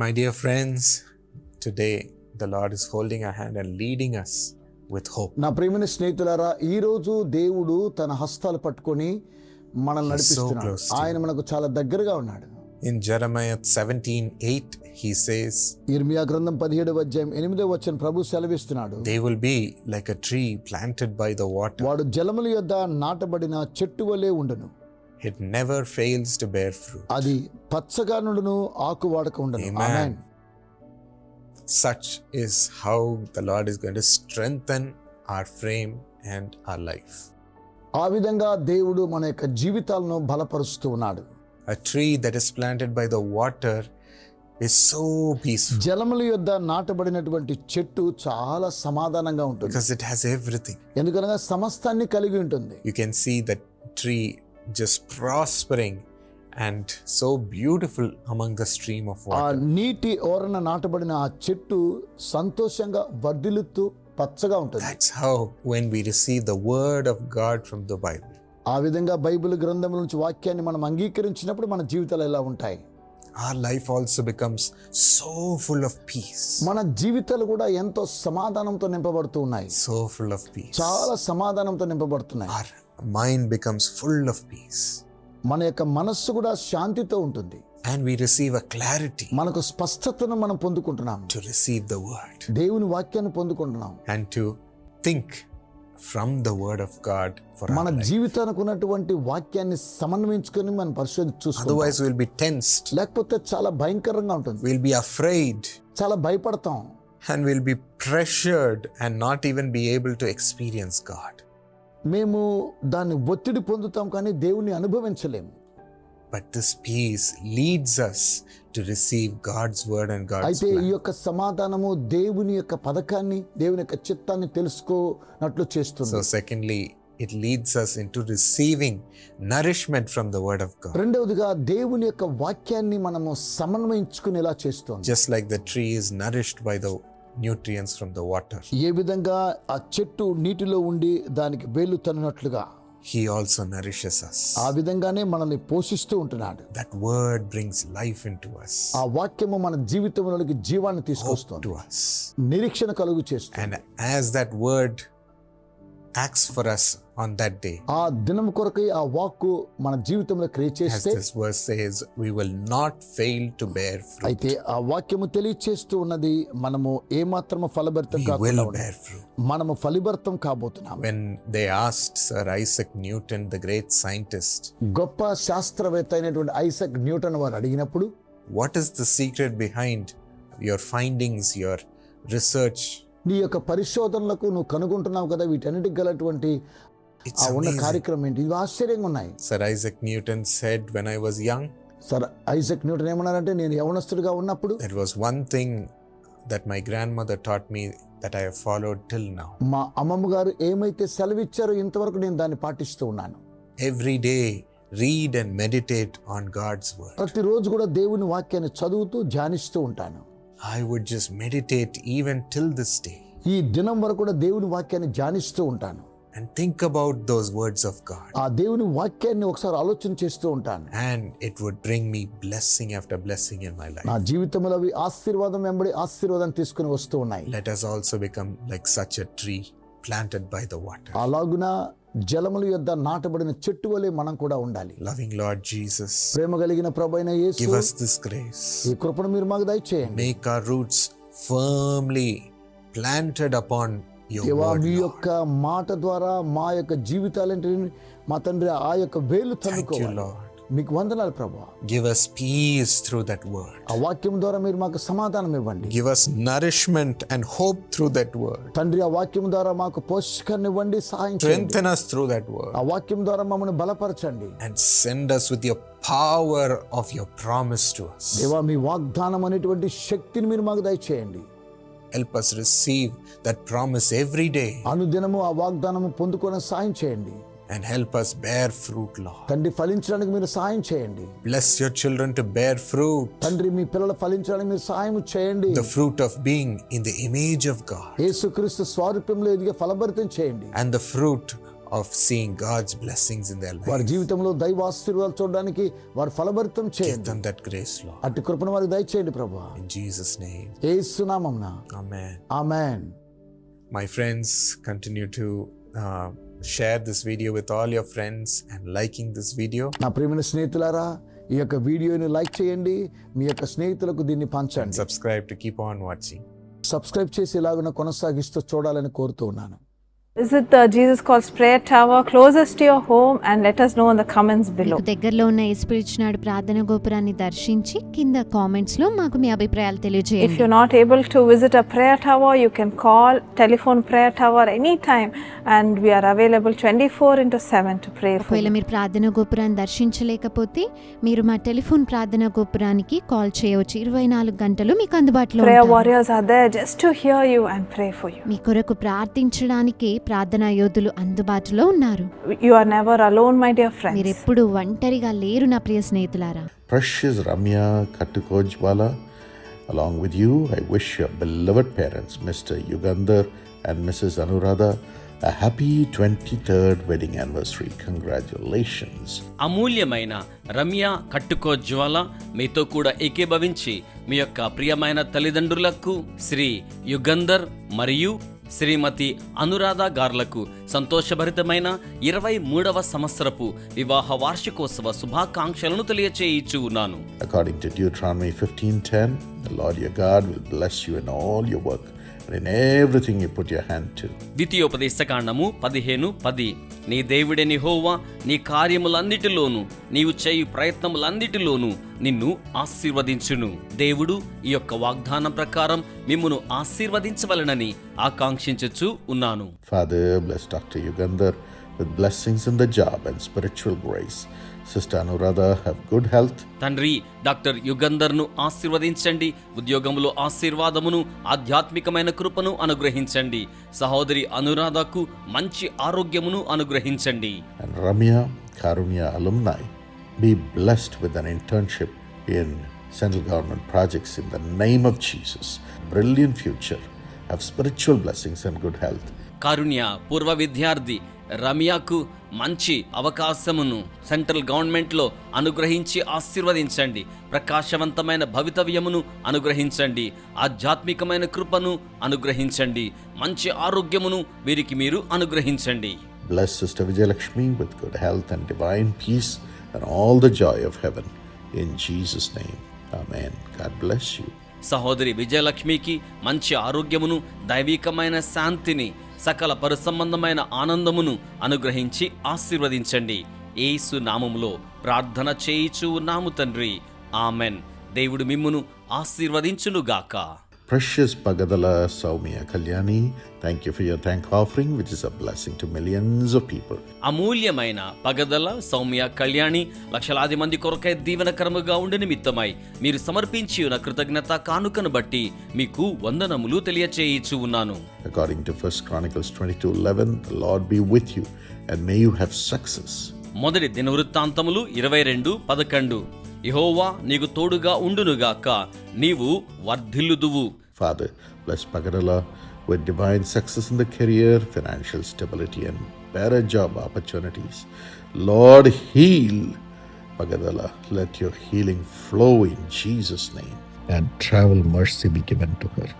My dear friends, today the Lord is holding our hand and leading us with hope. నా ప్రియమైన స్నేహితులారా, ఈ రోజు దేవుడు తన హస్తాలు పట్టుకొని మనల్ని నడిపిస్తున్నాడు. ఆయన మనకు చాలా దగ్గరగా ఉన్నాడు. In Jeremiah 17:8 he says, ఇర్మియా గ్రంథం 17వ అధ్యాయం 8వ వచనం ప్రభు సెలవిస్తున్నాడు, they will be like a tree planted by the water. వాడు జలముల యొద్ద నాటబడిన చెట్టు వలె ఉండును. It never fails to bear fruit. అది పచ్చగా నుండును, ఆకు వాడక ఉండును. Amen. Such is how the Lord is going to strengthen our frame and our life. ఆ విధంగా దేవుడు మన యొక్క జీవితాలను బలపరుస్తూ ఉన్నాడు. A tree that is planted by the water is so peaceful. జలముల యొద్ద నాటబడినటువంటి చెట్టు చాలా సమాధానంగా ఉంటుంది. Because it has everything. ఎందుకనగా సమస్తాన్ని కలిగి ఉంటుంది. You can see that tree just prospering and so beautiful among the stream of ఆ water. నీటి ఓరన నాటబడిన ఆ చెట్టు సంతోషంగా వర్ధిల్లుతూ పచ్చగా ఉంటుంది. That's how when we receive the word of God from the Bible. ఆ విధంగా బైబిల్ గ్రంథం నుంచి వాక్యాన్ని మనం అంగీకరించినప్పుడు మన జీవితాలు ఎలా ఉంటాయి? Our life also becomes so full of peace. మన జీవితాలు కూడా ఎంతో సమాధానంతో నింపబడుతూ ఉన్నాయి. So full of peace. చాలా సమాధానంతో నింపబడుతున్నాయి. Our mind becomes full of peace. మన యొక్క మనస్సు కూడా శాంతితో ఉంటుంది. And we receive a clarity మనకు స్పష్టతను మనం పొందుకుంటున్నాం. to receive the word. దేవుని వాక్యాన్ని పొందుకుంటున్నాం. And to think from the word of God for మన our life. జీవితానికి ఉన్నటువంటి వాక్యాన్ని సమన్వయించుకొని మనం చూస్తాం. Otherwise we'll be tensed. లేకపోతే చాలా భయంకరంగా ఉంటుంది. We'll be afraid. చాలా భయపడతాం. And we'll be pressured and not even be able to experience God. మేము దాన్ని ఒత్తిడి పొందుతాం కానీ దేవుని అనుభవించలేము. But this peace leads us to receive God's word and God's అయితే ఈ plan. యొక్క సమాధానము దేవుని యొక్క పథకాన్ని, దేవుని యొక్క చిత్తాన్ని తెలుసుకోనట్లు చేస్తుంది. So secondly, it leads us into receiving nourishment from the word of God. రెండవదిగా దేవుని యొక్క వాక్యాన్ని మనము సమన్వయించుకునేలా చేస్తుంది. Just like the tree is nourished by the nutrients from the water, ఏ విధంగా ఆ చెట్టు నీటిలో ఉండి దానికి వేళ్ళు తన్నునట్లుగా he also nourishes us. ఆ విధంగానే మనల్ని పోషిస్తూ ఉంటున్నాడు. That word brings life into us, ఆ వాక్యము మన జీవితంలోకి జీవాన్ని hope తీసుకొస్తుంది, to us. నిరీక్షణ కలుగు చేస్తుంది. And as that word acts for us on that day, ఆ దినం కొరకై ఆ వాక్కు మన జీవితంలో క్రియ as చేస్తే, this verse says, we will not fail to bear fruit. అయితే ఆ వాక్యము తెలియచేస్తూ ఉన్నది, మనము ఏమాత్రము ఫలభరితం We కాకుండా will ఉండాలి. bear fruit. మనము ఫలిభరితం కాబోతున్నాము. When they asked Sir Isaac Newton, the great scientist, గొప్ప శాస్త్రవేత్త అయినటువంటి ఐజాక్ న్యూటన్ వారు అడిగినప్పుడు, what is the secret behind your findings, your research? నీ యొక్క పరిశోధనలకు నువ్వు కనుగొంటున్నావు కదా, వీటన్నిటికి గలటువంటి It's ఆ ఉన్న amazing. కార్యక్రమం ఏంటి? ఇవి ఆశ్చర్యంగా ఉన్నాయి. Sir Isaac Newton said, when I was young, sir Isaac Newton ఏమన్నారంటే, నేను యవనస్తుడిగా ఉన్నప్పుడు there was one thing that my grandmother taught me that I have followed till now. మా అమ్మమ్మ గారు ఏమైతే సెలవిచ్చారో ఇంతవరకు నేను దాన్ని పాటిస్తూ ఉన్నాను. Every day, read and meditate on God's word. ప్రతిరోజు కూడా దేవుని వాక్యాన్ని చదువుతూ ధ్యానిస్తూ ఉంటాను. I would just meditate even till this day ఈ దినం వరకు కూడా దేవుని వాక్యాన్ని ధ్యానిస్తూ ఉంటాను. and think about those words of God. ఆ దేవుని వాక్యాన్ని ఒకసారి ఆలోచన చేస్తూ ఉంటాను. And it would bring me blessing after blessing in my life. నా జీవితంలో అవి ఆశీర్వాదం వెంబడి ఆశీర్వాదం తీసుకుని వస్తూ ఉన్నాయి. Let us also become like such a tree planted by the water. అలాగున జలముల యొద్ద నాటబడిన చెట్టు వలె మనం కూడా ఉండాలి. Loving Lord Jesus, ప్రేమ కలిగిన ప్రభువైన యేసు, give us this grace. ఈ కృపను మీరు మాకు దయచేయండి. Make our roots firmly planted upon your దేవా, word, మీ Lord. యొక్క మాట ద్వారా మా యొక్క జీవితాలంటిని మా తండ్రి ఆ యొక్క వేలు Thank you, తన్నుకోవాలి. Lord. మీకు వందనాలు ప్రభువా. Give us peace through that word. ఆ వాక్యం ద్వారా మీరు మాకు సమాధానం ఇవ్వండి. Give us nourishment and hope through that word. తండ్రి, ఆ వాక్యం ద్వారా మాకు పోషకాన్ని ఇవ్వండి, సహాయం చేయండి. Strengthen us through that word. ఆ వాక్యం ద్వారా మమ్మల్ని బలపరచండి. And send us with your power of your promise to us. దేవా, మీ వాగ్దానం అనేటువంటి శక్తిని మీరు మాకు దయచేయండి. Help us receive that promise every day అనుదినము ఆ వాగ్దానము పొందుకొని సహాయం చేయండి. and help us bear fruit, Lord. తండ్రి, ఫలించడానికి మీరు సహాయం చేయండి. Bless your children to bear fruit, తండ్రి, మీ పిల్లలు ఫలించడానికి మీరు సహాయం చేయండి. the fruit of being in the image of God యేసుక్రీస్తు స్వరూపంలో ఎదిగే ఫలభరితం చేయండి. and the fruit of seeing God's blessings in their వారి life. జీవితంలో దైవ ఆశీర్వాదాలు చూడడానికి వారు ఫలభరితం Give చేయండి. them that grace, Lord. అట్టి కృపను వారికి దయచేయండి ప్రభువా. In Jesus' name. యేసు నామమున Amen. Amen. My friends, continue to share this video with all your friends and liking this video. నా ప్రియమైన స్నేహితులారా, ఈ యొక్క వీడియోని లైక్ చేయండి, మీ యొక్క స్నేహితులకు దీన్ని And పంచండి. subscribe to keep on watching. Subscribe చేసి ఇలాగున కొనసాగిస్తూ చూడాలని కోరుతూ ఉన్నాను. Visit the Jesus Calls Prayer Tower closest to your home and let us know in the comments below. మీకు దగ్గరలో ఉన్న యేసుప్రభునాడు ప్రార్థన గోపురాన్ని దర్శించి కింద కామెంట్స్ లో మాకు మీ అభిప్రాయాలు If తెలియజేయండి. you're not able to visit a prayer tower, you can call telephone prayer tower anytime and we are available 24/7 to pray for ఒకవేళ you. మీరు ప్రార్థన గోపురాన్ని దర్శించలేకపోతే మీరు మా టెలిఫోన్ ప్రార్థన గోపురానికి కాల్ చేయవచ్చు. 24 గంటలు మీకు అందుబాటులో Prayer ఉంటారు. warriors are there just to hear you and pray for you. మీ కొరకు ప్రార్థించడానికి ప్రార్థనా యోధులు అందుబాటులో ఉన్నారు. You are never alone, my dear friends. మీరెప్పుడు ఒంటరిగా లేరు నా ప్రియ స్నేహితులారా. Precious Ramya Kattukojwala, along with you, I wish your beloved parents, Mr. Yugandhar and Mrs. Anuradha, a happy 23rd wedding anniversary. Congratulations. అమూల్యమైన రమ్య కట్టుకోజ్వాల మీతో కూడా ఏకీభవించి మీ యొక్క ప్రియమైన తల్లిదండ్రులకు శ్రీ యుగంధర్ మరియు శ్రీమతి అనురాధ గార్లకు సంతోషభరితమైన 23వ సంవత్సరపు వివాహ వార్షికోత్సవ శుభాకాంక్షలను తెలియచేయిచూ ఉన్నాను. According to Deuteronomy 15:10, the Lord your God will bless you in all your work and in everything you put your hand to. ద్వితీయోపదేశకాండము 15:10 నీ దేవుడైన యెహోవా నీ కార్యములన్నిటిలోనూ నీవు చేయు ప్రయత్నములన్నిటిలోనూ నిన్ను ఆశీర్వదించును. దేవుడు ఈ యొక్క వాగ్దానం ప్రకారం మిమ్మును ఆశీర్వదించవలెనని ఆకాంక్షించుచూ ఉన్నాను. Father, bless Dr. Yugandhar with blessings in the job and spiritual grace. Sister Anuradha, have good health. తండ్రి డాక్టర్ యుగంధర్ను ఆశీర్వదించండి. ఉద్యోగములో ఆశీర్వాదమును ఆధ్యాత్మికమైన కృపను అనుగ్రహించండి. సహోదరి అనురాధకు మంచి ఆరోగ్యమును అనుగ్రహించండి. And Ramya Karunya alumni, be blessed with an internship in central government projects in the name of Jesus. Brilliant future. Have spiritual blessings and good health. కారుణ్య పూర్వ విద్యార్థి రమ్యకు మంచి అవకాశమును సెంట్రల్ గవర్నమెంట్లో అనుగ్రహించి ఆశీర్వదించండి. ప్రకాశవంతమైన భవితవ్యమును అనుగ్రహించండి. ఆధ్యాత్మికమైన కృపను అనుగ్రహించండి. మంచి ఆరోగ్యమును వీరికి మీరు అనుగ్రహించండి. Bless Sister Vijayalakshmi with good health and divine peace and all the joy of heaven. In Jesus' name, Amen. God bless you. సహోదరి విజయలక్ష్మికి మంచి ఆరోగ్యమును, దైవికమైన శాంతిని, సకల పరిసంబంధమైన ఆనందమును అనుగ్రహించి ఆశీర్వదించండి. యేసు నామములో ప్రార్థన చేయిచూ ఉన్నాము తండ్రి. ఆమెన్. దేవుడు మిమ్మును ఆశీర్వదించునుగాక. Precious Pagadala Saumya Kalyani, thank you for your thank offering, which is a blessing to millions of people. అమూల్యమైన పగదల సౌమ్య కళ్యాణి లక్షలాది మంది కొరకై దీవెనకరముగా ఉండి నిమిత్తమై మీరు సమర్పించి ఉన్న కృతజ్ఞత కానుకను బట్టి మీకు వందనములు తెలియచేయిచూ ఉన్నాను. According to 1 Chronicles 22:11, the Lord be with you and may you have success. మొదటి దినవృత్తాంతములు 22:11 యెహోవా నీకు తోడుగా ఉండునుగాక, నీవు వర్ధిల్లుదువు. Father, bless Pagadala with divine success in the career, financial stability and better job opportunities. Lord, heal Pagadala. Let your healing flow in Jesus' name. And travel mercy be given to her.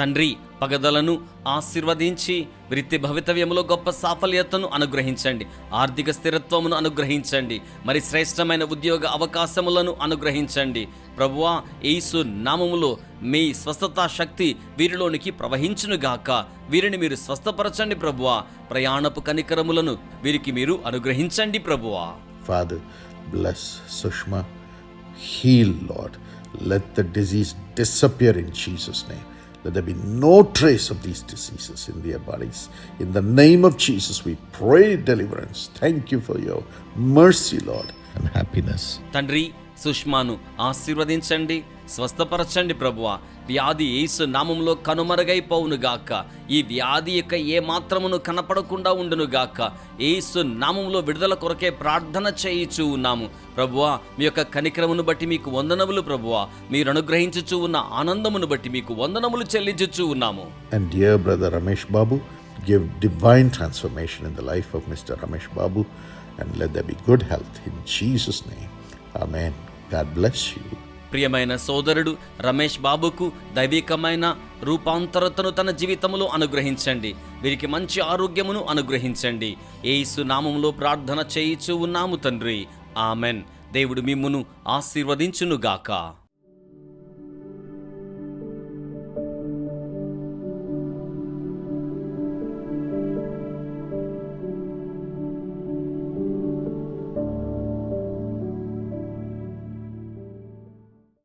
తండ్రి పగదలను ఆశీర్వదించి వృత్తి భవితవ్యములో గొప్ప సాఫల్యతను అనుగ్రహించండి. ఆర్థిక స్థిరత్వమును అనుగ్రహించండి. మరి శ్రేష్టమైన ఉద్యోగ అవకాశములను అనుగ్రహించండి. ప్రభువా, యేసు నామములో మీ స్వస్థతా శక్తి వీరిలోనికి ప్రవహించునుగాక. వీరిని మీరు స్వస్థపరచండి ప్రభువా. ప్రయాణపు కనికరములను వీరికి మీరు అనుగ్రహించండి ప్రభువా. Father, bless Sushma. Heal, Lord. Let the disease disappear in Jesus' name. Let there be no trace of these diseases in their bodies. In the name of Jesus, we pray deliverance. Thank you for your mercy, Lord, and happiness. తండ్రి సుష్మాను ఆశీర్వదించండి, స్వస్థపరచండి ప్రభువా. వ్యాధి యేసు నామములో కనుమరుగైపోవునుగాక. ఈ వ్యాధి యొక్క ఏ మాత్రమును కనపడకుండా ఉండునుగాక. యేసు నామములో విడుదల కొరకే ప్రార్థన చేయిచూ ఉన్నాము ప్రభువా. మీ యొక్క కనికరమును బట్టి మీకు వందనములు ప్రభువా. మీరు అనుగ్రహించుచూ ఉన్న ఆనందమును బట్టి మీకు వందనములు చెల్లించుచూ ఉన్నాము. And dear brother Ramesh Babu, give divine transformation in the life of Mr. Ramesh Babu, and let there be good health in Jesus' name. Amen. God bless you. ప్రియమైన సోదరుడు రమేష్ బాబుకు దైవికమైన రూపాంతరతను తన జీవితంలో అనుగ్రహించండి. వీరికి మంచి ఆరోగ్యమును అనుగ్రహించండి. యేసు నామములో ప్రార్థన చేయిచూ ఉన్నాము తండ్రి. ఆమెన్. దేవుడు మిమ్మును ఆశీర్వదించునుగాక.